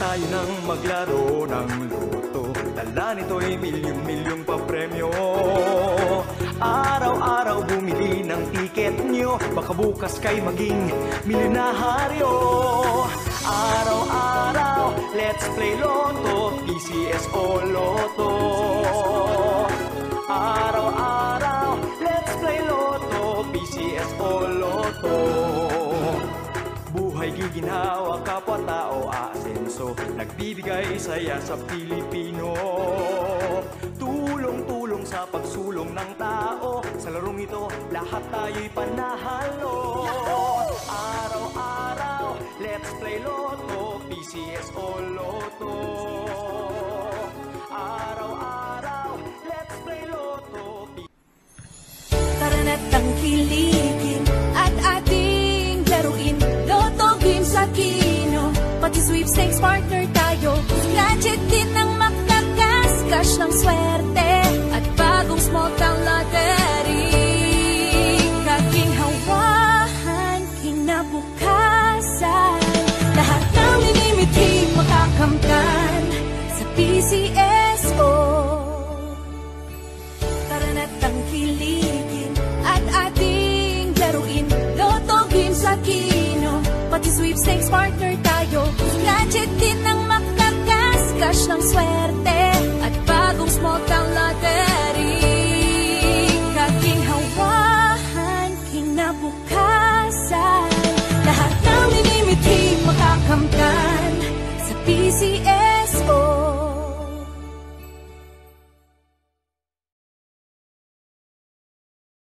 tayo nang maglaro ng loto. Dala nito'y milyong-milyong papremyo. Araw-araw bumili ng tiket nyo, baka bukas kay maging milyonaryo. Araw-araw, let's play Lotto, PCS o Lotto. Araw-araw, let's play Lotto, PCS o Lotto. Buhay giginhawa, kapwa-tao aasenso, nagbibigay saya sa Pilipino. Tulong-tulong sa pagsulong ng tao, sa larong ito lahat tayo'y panahalo. Araw-araw, let's play Lotto, PCS o Lotto. Araw-araw, let's play Lotto. Tara na't tangkilikin at ating laruin Lotto Games sa Kino, pati sweepstakes partner tayo. Gadget din ang makakas, cash ng swerte at bagong small town lottery. Kaginhawahan, kinabukasan, lahat ng minimiti makakamtan sa PCSO. Tara na't tangkilikin at ating laruin Lotto Games sa Kino, pati sweepstakes partner tayo. Gadget din ang makakas, cash ng swerte at bagong small town